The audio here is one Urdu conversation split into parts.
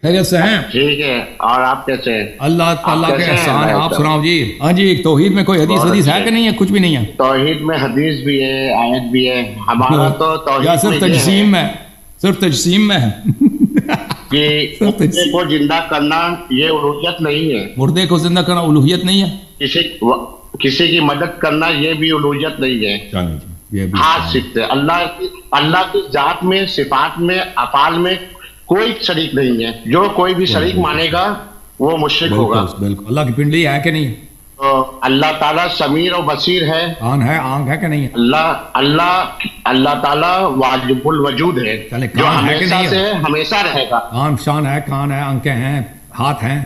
خیریت سے ہیں؟ ٹھیک ہے، اور آپ کیسے ہیں؟ اللہ تعالیٰ کے احسان ہے. آپ سناؤ جی. ہاں جی، توحید میں کوئی حدیث ہے کہ نہیں ہے؟ کچھ بھی نہیں ہے. توحید میں حدیث بھی ہے، آیت بھی ہے. ہمارا تو توحید یا صرف تجسیم میں؟ صرف تجسیم میں ہے کہ مردے کو زندہ کرنا یہ الوہیت نہیں ہے. مردے کو زندہ کرنا الوہیت نہیں ہے. کسی کی مدد کرنا یہ بھی الوہیت نہیں ہے. ہاتھ سیکھتے اللہ کی ذات میں، صفات میں، افعال میں کوئی شریک نہیں ہے. جو کوئی بھی شریک مانے گا وہ مشرک ہوگا. بالکل. اللہ کی پنڈلی ہے کہ نہیں؟ تو اللہ تعالیٰ سمیع و بصیر ہے. آنکھ ہے کہ نہیں؟ اللہ تعالیٰ واجب الوجود ہے، جو ہمیشہ سے ہمیشہ رہے گا. شان ہے، کان ہے، آنکھیں ہیں، ہاتھ ہیں.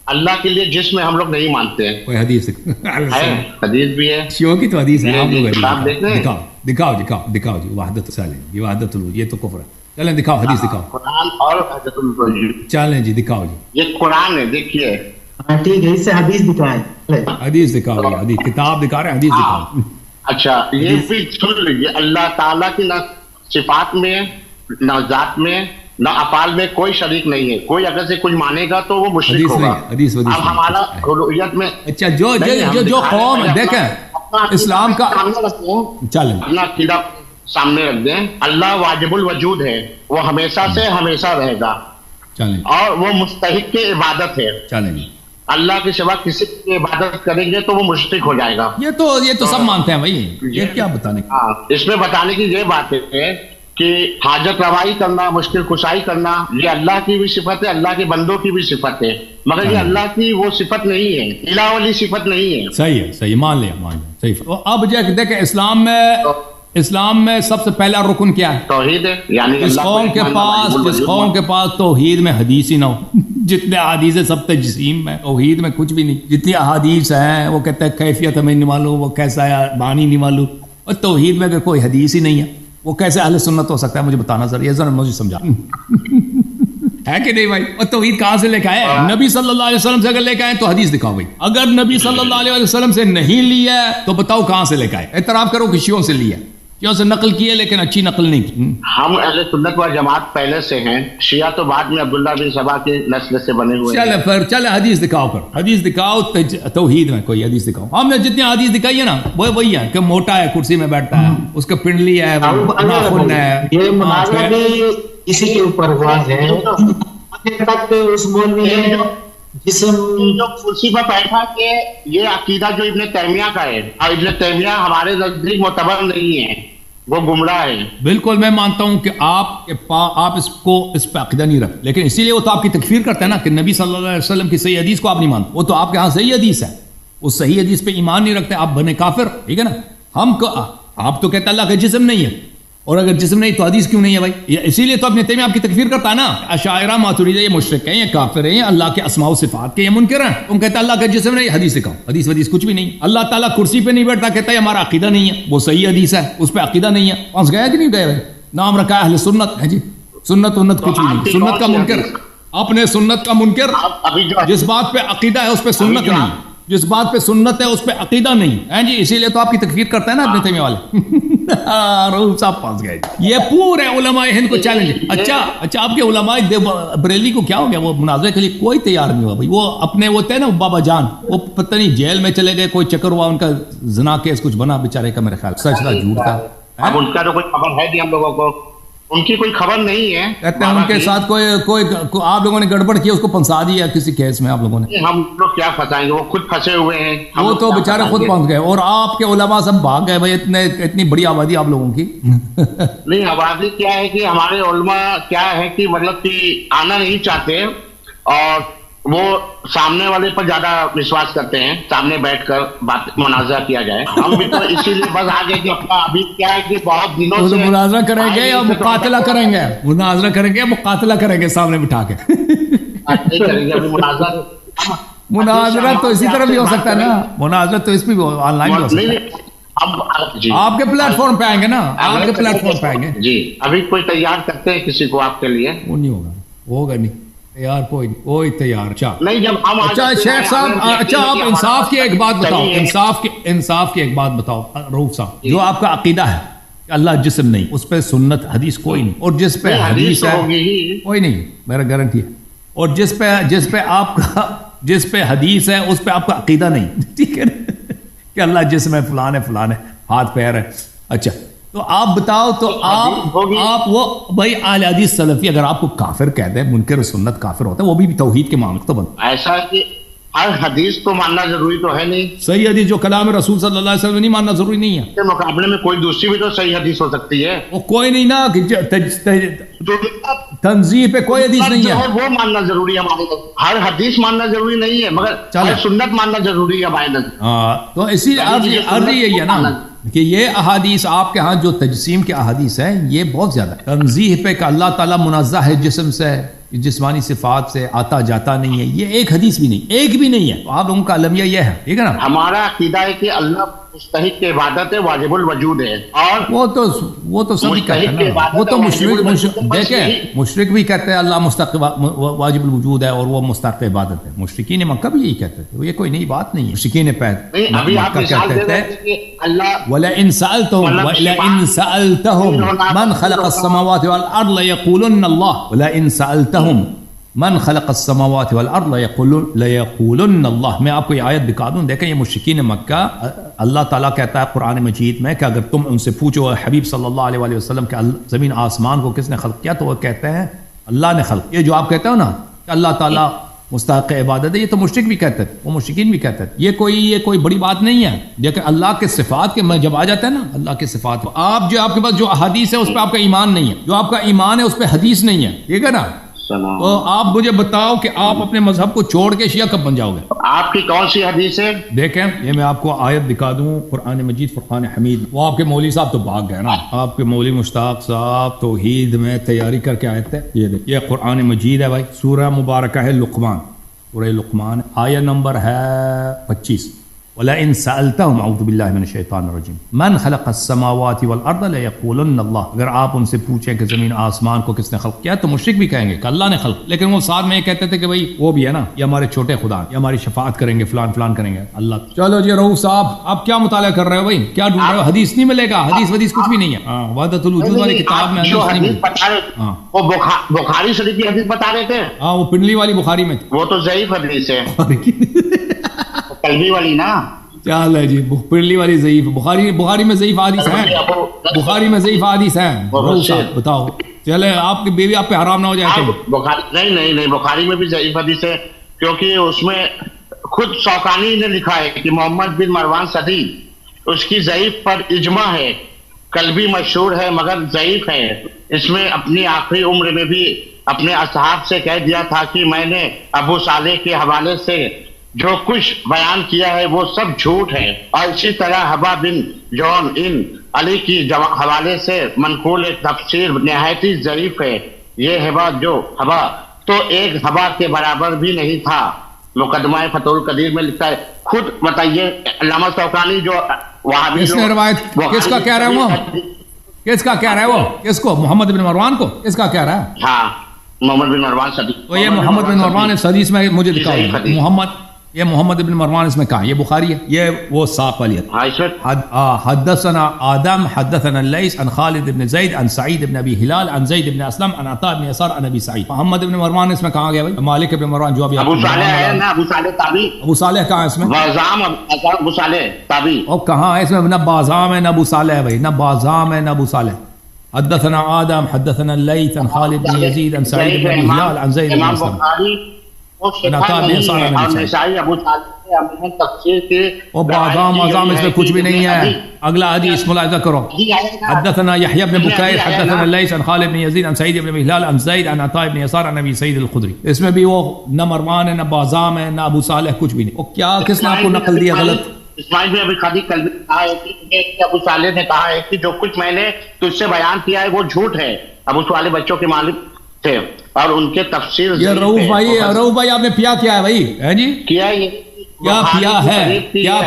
اللہ کے لیے جس میں ہم لوگ نہیں مانتے ہیں. کوئی حدیث حدیث بھی ہے، شیعوں کی تو حدیث ہے. آپ لوگ دکھاؤ جی. وحدت یہ وحدت الوجود، یہ تو کفر ہے. چلیں دکھاؤ، حدیث دکھاؤ. قرآن اور وحدت الوجود. چلیں جی دکھاؤ جی. یہ قرآن ہے، دیکھیے. ٹھیک ہے، اس سے حدیث دکھائیں. حدیث دکھاؤ جی. حدیث کتاب دکھا رہے ہیں، حدیث دکھاؤ. اچھا، یہ بھی سن لیجیے. اللہ تعالیٰ کی نہ صفات میں، نہ ذات میں، نہ افعال میں کوئی شریک نہیں ہے. کوئی اگر سے کچھ مانے گا تو وہ مشرک ہوگا. اب ہمارا الوہیت میں اچھا جو قوم دیکھیں اسلام کا اپنا عقیدہ سامنے رکھ دیں. اللہ واجب الوجود ہے، وہ ہمیشہ سے ہمیشہ رہے گا، اور وہ مستحق کی عبادت ہے. اللہ کے سوا کسی کی عبادت کریں گے تو وہ مشرک ہو جائے گا. یہ تو سب مانتے ہیں بھائی. یہ کیا بتانے کی؟ اس میں بتانے کی یہ بات ہے کہ حاجت روائی کرنا، مشکل کشائی کرنا، یہ اللہ کی بھی صفت ہے، اللہ کے بندوں کی بھی صفت ہے، مگر یہ اللہ کی وہ صفت نہیں ہے، الہ والی صفت نہیں ہے. صحیح مان لیا صحیح. اب دیکھیں اسلام میں سب سے پہلا رکن کیا ہے؟ توحید ہے. یعنی جس قوم کے پاس توحید میں حدیث ہی نہ ہو. جتنے احادیث ہیں سب تجسیم میں، توحید میں کچھ بھی نہیں. جتنی احادیث ہیں وہ کہتے ہیں کیفیت ہمیں نہیں معلوم، وہ کیسا ہے بانی نہیں معلوم. اور توحید میں اگر کوئی حدیث ہی نہیں ہے وہ کیسے اہل سنت ہو سکتا ہے؟ مجھے بتانا سر، یہ ذرا مجھے سمجھا ہے کہ نہیں بھائی؟ اور توحید کہاں سے لے کے آئے؟ نبی صلی اللہ علیہ وسلم سے اگر لے کے آئے تو حدیث دکھاؤ بھائی. اگر نبی صلی اللہ علیہ وسلم سے نہیں لیا تو بتاؤ کہاں سے لے کے آئے. اعتراف کرو کہ شیعوں سے لیا، کیوں سے نقل کی ہے لیکن اچھی نقل نہیں کی. ہم اہل سنت و جماعت پہلے سے ہیں، شیعہ تو بعد میں عبداللہ بن سبا کے نسل سے بنے ہوئے ہیں. چلے حدیث دکھاؤ. حدیث دکھاؤ توحید میں کوئی حدیث دکھاؤ. ہم نے جتنی حدیث دکھائی ہے نا وہی ہے کہ موٹا ہے، کرسی میں بیٹھتا ہے، اس کا پنڈلی ہے، ناخن ہے. یہ مناظرہ بھی اسی کے اوپر ہوا ہے. اس مولوی نے جسم جو کرسی پر بیٹھا کہ یہ عقیدہ جو ابن تیمیہ کا ہے، اور ابن تیمیہ ہمارے نزدیک معتبر نہیں ہے، وہ گمراہ ہے. بالکل میں مانتا ہوں کہ آپ اس پہ عقیدہ نہیں رکھتے، لیکن اسی لیے وہ تو آپ کی تکفیر کرتے ہیں نا کہ نبی صلی اللہ علیہ وسلم کی صحیح حدیث کو آپ نہیں مانتے. وہ تو آپ کے ہاں صحیح حدیث ہے، اس صحیح حدیث پہ ایمان نہیں رکھتے، آپ بنے کافر. ٹھیک ہے نا؟ آپ تو کہتے اللہ کا جسم نہیں ہے، اور اگر جسم نہیں تو حدیث کیوں نہیں ہے بھائی؟ اسی لیے تو ابن تیمیہ آپ کی تکفیر کرتا ہے نا. اشاعرہ ماتریدیہ یہ مشرک ہیں، یہ کافر ہیں، یہ اللہ کے اسماء و صفات کے یہ منکر ہیں. تم کہتے اللہ کا جسم نہیں، حدیث دکھاؤ. حدیث کچھ بھی نہیں. اللہ تعالیٰ کرسی پہ نہیں بیٹھتا، کہتا ہے ہمارا عقیدہ نہیں ہے، وہ صحیح حدیث ہے، اس پہ عقیدہ نہیں ہے. پہنچ گیا کہ نہیں گئے بھائی؟ نام رکھا ہے اہل سنت ہے جی. سنت کچھ بھی نہیں. سنت کا منکر، اپنے سنت کا منکر. جس بات پہ عقیدہ ہے اس پہ سنت نہیں، جس بات پہ سنت ہے اس پہ عقیدہ نہیں ہے جی. اسی لیے تو آپ کی تکفیر کرتے ہیں نا ابن تیمیہ والے. روح صاحب پھنس گئے. یہ پورے علماء ہند کو چیلنج. اچھا آپ کے علماء بریلی کو کیا ہو گیا؟ وہ مناظرے کے لیے کوئی تیار نہیں ہوا بھائی. وہ اپنے وہ تھے نا بابا جان، وہ پتہ نہیں جیل میں چلے گئے، کوئی چکر ہوا، ان کا زنا کیس کچھ بنا بیچارے کا، میرے خیال سچ تھا جھوٹ تھا. اب ان کا تو کوئی خبر ہے نہیں، ہم لوگوں کو ان کی کوئی خبر نہیں ہے. کہتے ہیں ان کے ساتھ کوئی آپ لوگوں نے گڑبڑ کی، اس کو پھنسا دیا کسی کیس میں آپ لوگوں نے. ہم لوگ کیا پھنسائیں گے؟ وہ خود پھنسے ہوئے ہیں. وہ تو بیچارے خود پھنس گئے، اور آپ کے علماء سب بھاگ گئے بھائی. اتنی بڑی آبادی آپ لوگوں کی. نہیں، آبادی کیا ہے کہ ہمارے علماء کیا ہے کہ مطلب کہ آنا نہیں چاہتے، اور وہ سامنے والے پر زیادہ وشواس کرتے ہیں، سامنے بیٹھ کر بات مناظرہ کیا جائے. ہم بھی تو اسی لیے بس آگے کہ اپنا ابھی کیا ہے کہ بہت دنوں سے مناظرہ کریں گے یا مقاتلہ کریں گے؟ مناظرہ کریں گے یا مقاتلہ کریں گے سامنے بٹھا کے؟ نہیں کریں گے ابھی مناظرہ تو اسی طرح بھی ہو سکتا ہے نا. مناظرہ تو اس بھی آن لائن بھی ہو سکتا ہے. آپ کے پلیٹ فارم پہ آئیں گے نا، آپ کے پلیٹ فارم پہ آئیں گے جی. ابھی کوئی تیار کرتے ہیں کسی کو آپ کے لیے؟ وہ نہیں ہوگا نہیں تیار، کوئی تیار. نہیں جب ہم اچھا شیخ صاحب، اچھا آپ انصاف کی ایک بات بتاؤ، انصاف کی ایک بات بتاؤ روف صاحب. جو آپ کا عقیدہ ہے کہ اللہ جسم نہیں، اس پہ سنت حدیث کوئی نہیں، اور جس پہ حدیث ہے کوئی نہیں، میرا گارنٹی ہے اور جس پہ حدیث ہے اس پہ آپ کا عقیدہ نہیں، ٹھیک ہے نا، کہ اللہ جسم ہے، فلان ہے، فلان ہے، ہاتھ پیر ہے. اچھا تو آپ بتاؤ، تو آپ وہ بھائی اہل حدیث سلفی اگر آپ کو کافر کہتے ہیں، منکر سنت کافر ہوتا ہے، وہ بھی توحید کے معاملے تو بند. ایسا کہ ہر حدیث تو ماننا ضروری تو ہے نہیں، صحیح حدیث جو کلام رسول صلی اللہ علیہ وسلم نہیں ماننا ضروری نہیں ہے. کے مقابلے میں کوئی دوسری بھی تو صحیح حدیث ہو سکتی ہے. وہ کوئی نہیں نا کہ جو تنزیح پہ کوئی حدیث نہیں ہے. وہ ماننا ضروری ہے ہمارے لیے. ہر حدیث ماننا ضروری نہیں ہے، مگر ہر سنت ماننا ضروری ہے ہمارے نزدیک. ہاں تو اسی عرض یہی ہے نا کہ یہ احادیث آپ کے ہاں جو تجسیم کے احادیث ہیں یہ بہت زیادہ ہے. تنزیح پہ کہ اللہ تعالیٰ منزہ ہے جسم سے، جسمانی صفات سے، آتا جاتا نہیں ہے، یہ ایک حدیث بھی نہیں، ایک بھی نہیں ہے. تو آپ لوگوں کا المیہ یہ ہے، ٹھیک ہے نا. ہمارا عقیدہ ہے کہ اللہ مستحق کی عبادت ہے، واجب الوجود ہے. اور وہ تو سبھی کہتے ہیں نا، وہ تو مشرک دیکھیں، مشرک بھی کہتے ہیں اللہ مستحق واجب الوجود ہے اور وہ مستحق عبادت ہے. مشرکین مکہ بھی یہی کہتے تھے، یہ کوئی نئی بات نہیں ہے. مشرکین ابھی آپ مثال دے رہے ہیں کہ اللہ وَلَئِن سَأَلْتَهُمْ مَنْ خَلَقَ السَّمَاوَاتِ وَالْأَرْضَ لَيَقُولُنَّ اللَّهُ وَلَئِن سَأَلْتَهُمْ من خلق السماوات والارض ليقولن اللہ. میں آپ کو یہ آیت دکھا دوں، دیکھیں یہ مشرکین مکہ، اللہ تعالیٰ کہتا ہے قرآن مجید میں کہ اگر تم ان سے پوچھو حبیب صلی اللہ علیہ وسلم کہ زمین آسمان کو کس نے خلق کیا، تو وہ کہتے ہیں اللہ نے خلق. یہ جو آپ کہتے ہو نا کہ اللہ تعالیٰ مستحق عبادت ہے، یہ تو مشرک بھی کہتے ہیں، وہ مشرکین بھی کہتے ہیں. یہ کوئی بڑی بات نہیں ہے. دیکھیں اللہ کے صفات کے میں جب آ جاتا ہے نا اللہ کے صفات، آپ کے پاس جو احادیث ہے اس پہ آپ کا ایمان نہیں ہے، جو آپ کا ایمان ہے اس پہ حدیث نہیں ہے، ٹھیک ہے نا. تو آپ مجھے بتاؤ کہ آپ اپنے مذہب کو چھوڑ کے شیعہ کب بن جاؤ گے؟ آپ کی کون سی حدیث ہے؟ دیکھیں یہ میں آپ کو آیت دکھا دوں، قرآن مجید فرقان حمید. وہ آپ کے مولوی صاحب تو بھاگ گئے نا، آپ کے مولوی مشتاق صاحب توحید میں تیاری کر کے آئے تھے. یہ قرآن مجید ہے بھائی، سورہ مبارکہ ہے لقمان، سورہ لقمان، آیت نمبر ہے 25. وَلَئِن سَأَلْتَهُمْ اعوذ باللہ من الشیطان الرجیم من خلق السماوات والارض ليقولن اللہ. اگر آپ ان سے پوچھیں کہ زمین آسمان کو کس نے خلق کیا، تو مشرک بھی کہیں گے کہ اللہ نے خلق، لیکن وہ ساتھ میں یہ کہتے تھے کہ بھائی وہ بھی ہے نا، یہ ہمارے چھوٹے خدا، یہ ہماری شفاعت کریں گے، فلان فلان کریں گے اللہ. چلو جی رؤوف صاحب آپ کیا مطالعہ کر رہے ہو بھائی، کیا ڈھونڈ رہے ہو؟ حدیث نہیں ملے گا، حدیث کچھ بھی نہیں ہے. ہاں وحدت الوجود والی کتاب میں حدیث نہیں ملے. وہ بخاری شریف کی حدیث بتا رہے تھے. ہاں وہ پنڈلی والی بخاری میں، وہ تو ضعیف حدیث ہے، قلبی والی نا. چل ہے جی پنڈلی والی ضعیف، بخاری میں ضعیف حدیث ہیں، بخاری میں ضعیف حدیث ہیں. بتاؤ چلے آپ کی بیوی آپ پہ حرام نہ ہو جائے. نہیں بخاری میں بھی ضعیف حدیث ہے، کیونکہ اس میں خود شوکانی نے لکھا ہے کہ محمد بن مروان صدی اس کی ضعیف پر اجماع ہے، قلبی مشہور ہے مگر ضعیف ہے. اس میں اپنی آخری عمر میں بھی اپنے اصحاب سے کہہ دیا تھا کہ میں نے ابو صالح کے حوالے سے جو کچھ بیان کیا ہے وہ سب جھوٹ ہے. اور اسی طرح حبا بن جون ان علی کی حوالے سے منقول ایک تفسیر نہایت ہی ضعیف ہے. یہ حبا تو ایک حبا کے برابر بھی نہیں تھا. مقدمہ فتح القدیر میں لکھتا ہے. خود بتائیے علامہ شوکانی جو وہابی اس نے روایت کس کا کہہ رہا ہے، وہ کس کا کہہ رہا ہے، وہ کس کو، محمد بن مروان کو کس کا کہہ رہا ہے؟ ہاں محمد بن مروان صدی. تو یہ محمد بن مروان اس حدیث میں مجھے دکھاؤ محمد بن مروان اس میں کہاں، یہ بخاری ہے، یہ وہ ساق والی ہے. حدثنا آدم حدثنا الليث عن خالد بن زید عن سعید بن ابی ہلال عن زید بن اسلم عن عطاء بن یسار عن ابی سعید. محمد بن مروان اس میں کہاں گیا بھائی؟ مالک بن مروان جو ابھی ابو صالح ہے نا، ابو صالح تابعی. ابو صالح کہاں ہے اس میں؟ بازام ابو صالح تابعی. اور کہاں ہے اس میں؟ نہ بازام ہے نہ ابو صالح ہے بھائی، نہ بازام ہے نہ ابو صالح. حدثنا آدم حدثنا الليث عن خالد بن یزید عن سعید بن ابی ہلال عن زید بن اسلم. اور بازام اس میں کچھ بھی نہیں ہے. اگلا حدیث ملاحظہ کرو. حدثنا یحیی بن بکیر حدثنا الليث عن خالد بن یزید عن سعید بن ابی ہلال عن زید عن عطاء بن یسار عن ابی سعید الخدری. اس میں بھی وہ نہ مروان ہے نہ بازام ہے نہ ابو صالح، کچھ بھی نہیں. اور کیا کس نے آپ کو نقل دیا غلط؟ اسماعیل بھی ابھی خادی کل بھی کہا ہے کہ ابو صالح نے کہا ہے کہ جو کچھ میں نے تجھ سے بیان کیا ہے وہ جھوٹ ہے. ابو صالح بچوں کے مالک تھے اور ان کے تفسیر. یہ رؤوف بھائی آپ نے پیا کیا ہے بھائی؟ ہے جی کیا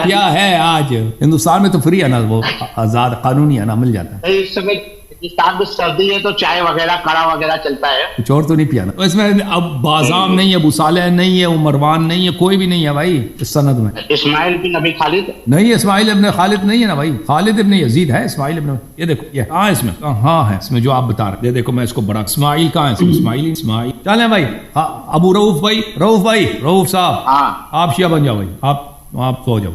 پیا ہے؟ آج ہندوستان میں تو فری ہے نا، وہ آزاد قانونی ہے نا، مل جاتا ہے. اس سمے پاکستان میں سردی ہے تو چائے وغیرہ کڑا وغیرہ چلتا ہے. کچھ اور تو نہیں پیا نا. تو اس میں اب بازام نہیں ہے، ابو صالح نہیں ہے، مروان نہیں ہے، کوئی بھی نہیں ہے بھائی اس سند میں. اسماعیل بن ابی خالد نہیں، اسماعیل ابن خالد نہیں ہے نا بھائی، خالد ابن یزید ہے. اسماعیل ابن، یہ دیکھو یہ کہاں ہے اس میں، کہاں ہے اس میں جو آپ بتا رہے. یہ دیکھو میں اس کو بڑا، اسماعیل کہاں ہے، اسماعیل. چلیں بھائی، ابو رؤف بھائی، رؤف صاحب، آپ شیعہ بن جاؤ بھائی، آپ سو جاؤ.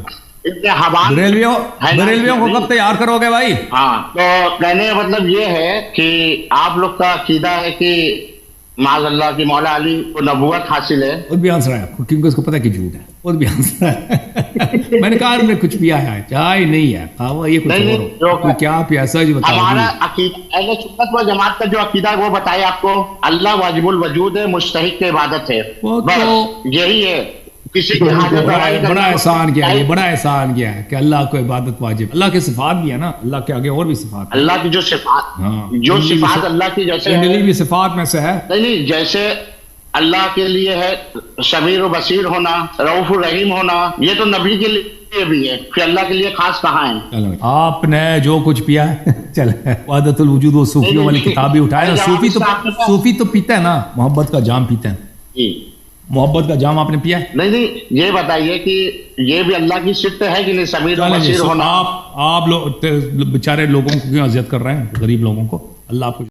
بریلویوں کو کب تیار کرو گے بھائی؟ ہاں، تو کہنے کا مطلب یہ ہے کہ آپ لوگ کا عقیدہ ہے کہ معاذ اللہ کی مولا علی کو نبوت حاصل ہے. خود بھی آنسر ہے کیونکہ اس کو پتا کہ جھوٹ ہے. خود بھی آنسر ہے. میں نے کہا میں کچھ پیا ہے، چائے نہیں ہے، کھاوا یہ کچھ اور کیا پیا ایسا جی بتا. ہمارا عقیدہ اہل سنت و جماعت کا جو عقیدہ ہے وہ بتائے آپ کو. اللہ واجب الوجود ہے، مستحق عبادت ہے، بس یہی ہے. کسی کی حاجت بڑا احسان کیا ہے، بڑا احسان کیا ہے کہ اللہ کو عبادت واجب. اللہ کے صفات بھی ہے نا، اللہ کے آگے اور بھی صفات. اللہ کی جو صفات اللہ کی جیسے بھی صفات میں سے ہے. نہیں، جیسے اللہ کے لیے ہے سمیع و بصیر ہونا، رؤوف الرحیم ہونا، یہ تو نبی کے لیے بھی ہے، پھر اللہ کے لیے خاص کہاں ہے؟ آپ نے جو کچھ پیا ہے چلے وحدت الوجود وہ صوفیوں والی کتاب بھی اٹھائے. صوفی تو پیتا ہے نا، محبت کا جام پیتا ہے. محبت کا جام آپ نے پیا ہے؟ نہیں، یہ بتائیے کہ یہ بھی اللہ کی صفت ہے کہ نہیں سمیع و بصیر ہونا؟ آپ لوگ بیچارے لوگوں کو کیوں اذیت کر رہے ہیں، غریب لوگوں کو. اللہ آپ کو